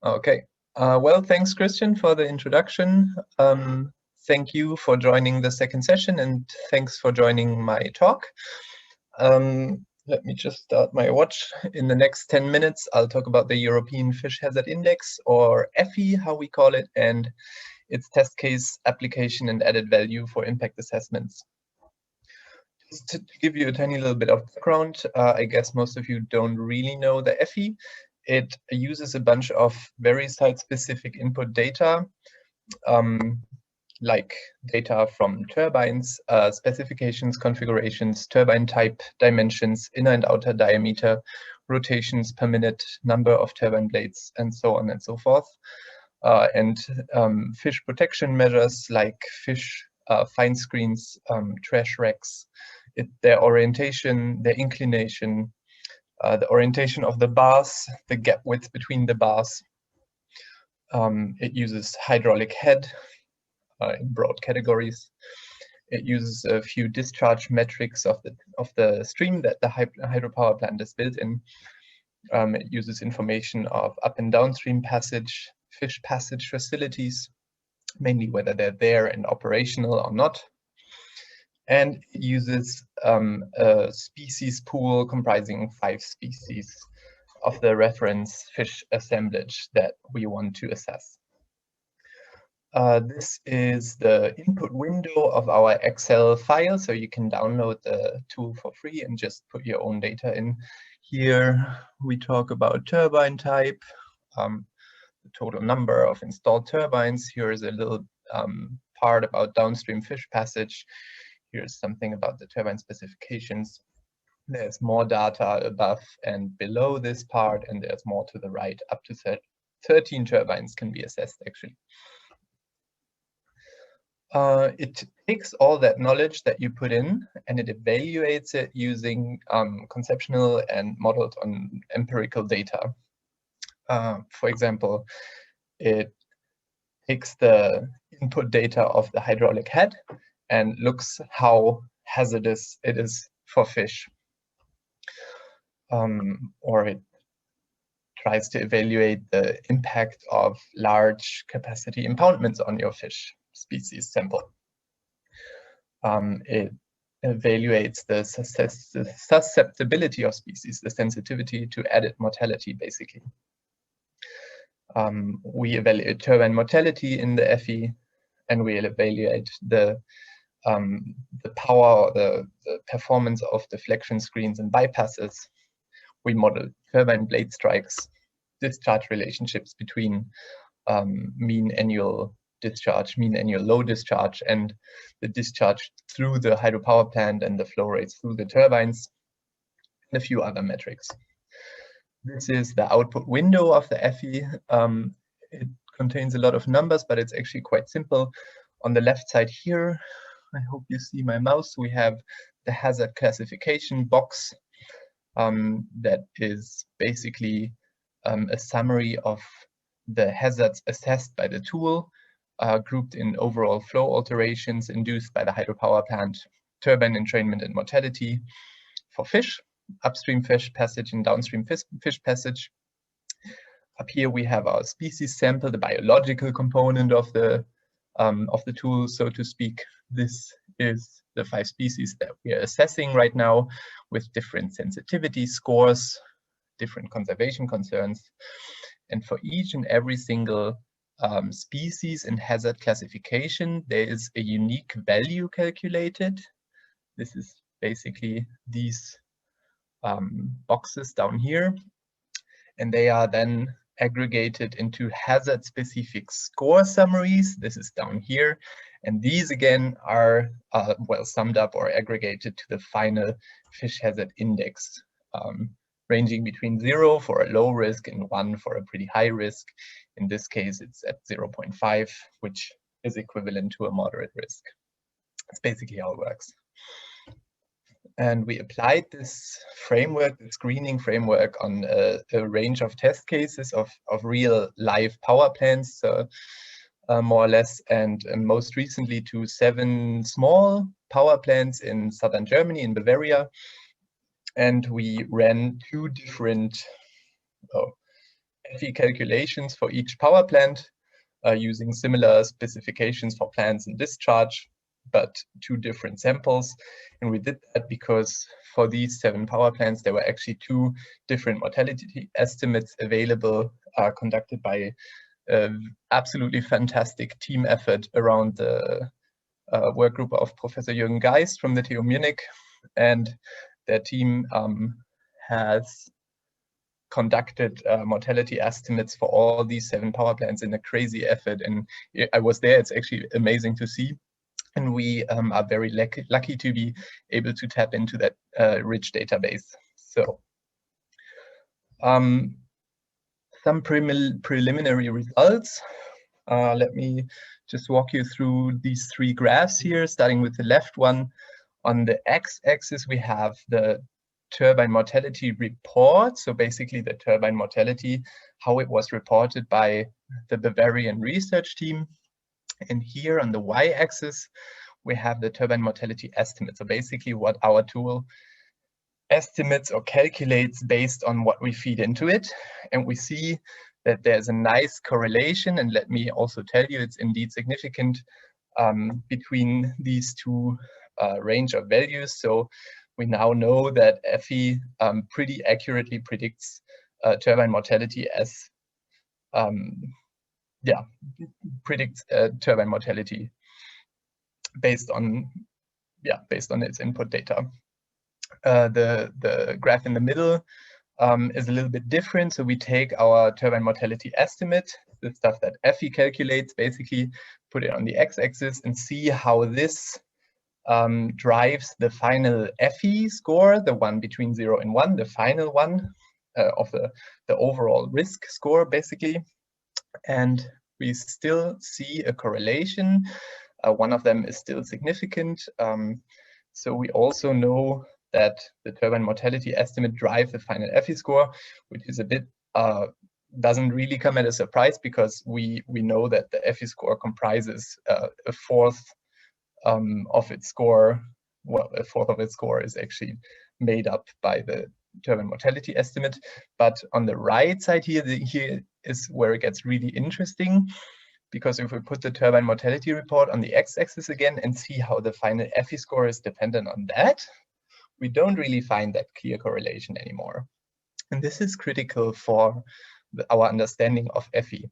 Okay. Well, thanks, Christian, for the introduction. Thank you for joining the second session, and thanks for joining my talk. Let me just start my watch. In the next 10 minutes, I'll talk about the European Fish Hazard Index, or FI, how we call it, and its test case, application, and added value for impact assessments. Just to give you a tiny little bit of background, I guess most of you don't really know the FI. It uses a bunch of very site-specific input data, like data from turbines, specifications, configurations, turbine type, dimensions, inner and outer diameter, rotations per minute, number of turbine blades, and so on and so forth. And fish protection measures like fish fine screens, trash racks, their orientation, their inclination, the orientation of the bars, the gap width between the bars. It uses hydraulic head in broad categories. It uses a few discharge metrics of the stream that the hydropower plant is built in. It uses information of up and downstream passage, fish passage facilities, mainly whether they're there and operational or not. And it uses a species pool comprising 5 species of the reference fish assemblage that we want to assess. This is the input window of our Excel file, so you can download the tool for free and just put your own data in. Here we talk about turbine type, the total number of installed turbines. Here is a little part about downstream fish passage. Here's something about the turbine specifications. There's more data above and below this part, and there's more to the right. Up to 13 turbines can be assessed, actually. It takes all that knowledge that you put in and it evaluates it using conceptual and modeled on empirical data. For example, it takes the input data of the hydraulic head and looks how hazardous it is for fish. Or it tries to evaluate the impact of large capacity impoundments on your fish species sample. It evaluates the susceptibility of species, the sensitivity to added mortality, basically. We evaluate turbine mortality in the FI, and we evaluate the power or the performance of deflection screens and bypasses. We model turbine blade strikes, discharge relationships between mean annual discharge, mean annual low discharge, and the discharge through the hydropower plant and the flow rates through the turbines, and a few other metrics. This is the output window of the FI. It contains a lot of numbers, but it's actually quite simple. On the left side here, I hope you see my mouse, we have the hazard classification box that is basically a summary of the hazards assessed by the tool, grouped in overall flow alterations induced by the hydropower plant, turbine entrainment and mortality for fish, upstream fish passage and downstream fish passage. Up here we have our species sample, the biological component of the tool, so to speak. This is the 5 species that we are assessing right now with different sensitivity scores, different conservation concerns. And for each and every single species and hazard classification, there is a unique value calculated. This is basically these boxes down here, and they are then aggregated into hazard-specific score summaries. This is down here, and these again are well summed up or aggregated to the final fish hazard index, ranging between 0 for a low risk and 1 for a pretty high risk. In this case, it's at 0.5, which is equivalent to a moderate risk. That's basically how it works. And we applied this framework, the screening framework, on a range of test cases of real live power plants, more or less, and most recently to 7 small power plants in southern Germany, in Bavaria. And we ran 2 different FE calculations for each power plant using similar specifications for plants and discharge, but 2 different samples. And we did that because for these 7 power plants, there were actually 2 different mortality estimates available, conducted by absolutely fantastic team effort around the work group of Professor Jürgen Geist from the TU Munich, and their team has conducted mortality estimates for all these 7 power plants in a crazy effort. And I was there, it's actually amazing to see. And we are very lucky to be able to tap into that rich database. So some preliminary results. Let me just walk you through these 3 graphs here, starting with the left one. On the x-axis, we have the turbine mortality report. So basically the turbine mortality, how it was reported by the Bavarian research team. And here on the y-axis, we have the turbine mortality estimate. So basically what our tool estimates or calculates based on what we feed into it. And we see that there's a nice correlation. And let me also tell you, it's indeed significant between these 2 range of values. So we now know that FE pretty accurately predicts turbine mortality as, predicts turbine mortality based on its input data. The graph in the middle is a little bit different. So we take our turbine mortality estimate, the stuff that FE calculates, basically put it on the x-axis and see how this drives the final FE score, the one between 0 and 1, the final one of the overall risk score, basically. And we still see a correlation. One of them is still significant. So we also know that the turbine mortality estimate drives the final FE score, which is a bit, doesn't really come as a surprise, because we know that the FE score comprises a fourth of its score. Well, a fourth of its score is actually made up by the turbine mortality estimate. But on the right side here, here is where it gets really interesting, because if we put the turbine mortality report on the x-axis again and see how the final FE score is dependent on that, we don't really find that clear correlation anymore. And this is critical for our understanding of FE.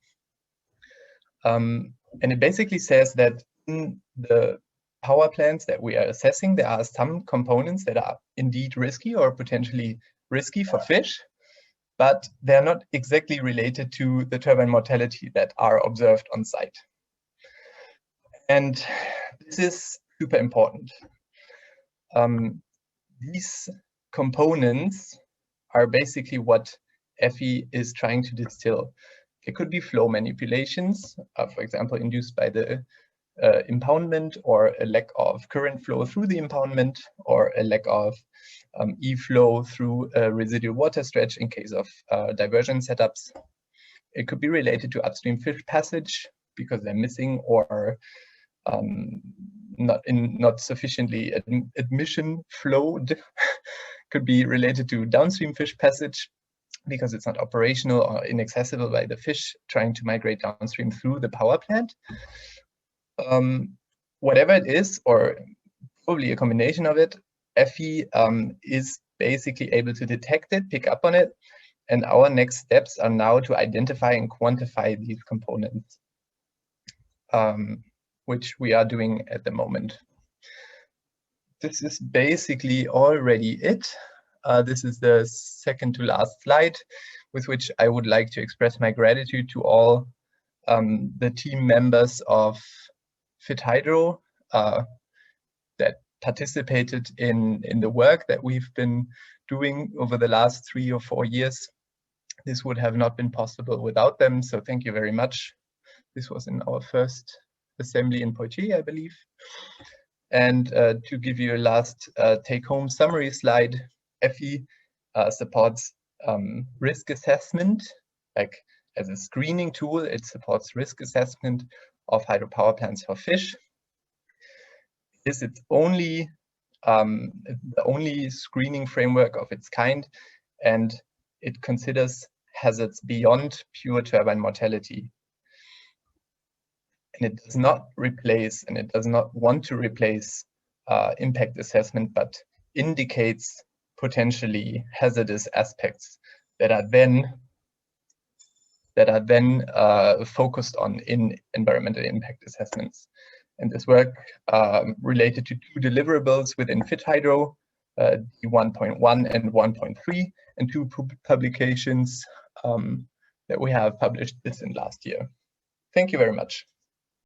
And it basically says that in the power plants that we are assessing, there are some components that are indeed risky or potentially risky for fish, but they're not exactly related to the turbine mortality that are observed on site. And this is super important. These components are basically what FE is trying to distill. It could be flow manipulations, for example, induced by the impoundment, or a lack of current flow through the impoundment, or a lack of e-flow through a residual water stretch in case of diversion setups. It could be related to upstream fish passage because they're missing, or not sufficiently admission flowed. Could be related to downstream fish passage because it's not operational or inaccessible by the fish trying to migrate downstream through the power plant. Whatever it is, or probably a combination of it, FE is basically able to detect it, pick up on it, and our next steps are now to identify and quantify these components, which we are doing at the moment. This is basically already it. This is the second to last slide, with which I would like to express my gratitude to all the team members of FIThydro that participated in the work that we've been doing over the last 3 or 4 years. This would have not been possible without them, so thank you very much. This was in our first assembly in Poitiers, I believe. And to give you a last take-home summary slide, FE supports risk assessment. Like, as a screening tool, it supports risk assessment of hydropower plants for fish. It's only the only screening framework of its kind, and it considers hazards beyond pure turbine mortality. And it does not replace, and it does not want to replace impact assessment, but indicates potentially hazardous aspects that are then focused on in environmental impact assessments. And this work related to 2 deliverables within FIThydro, D1.1 and 1.3, and 2 publications that we have published this and last year. Thank you very much.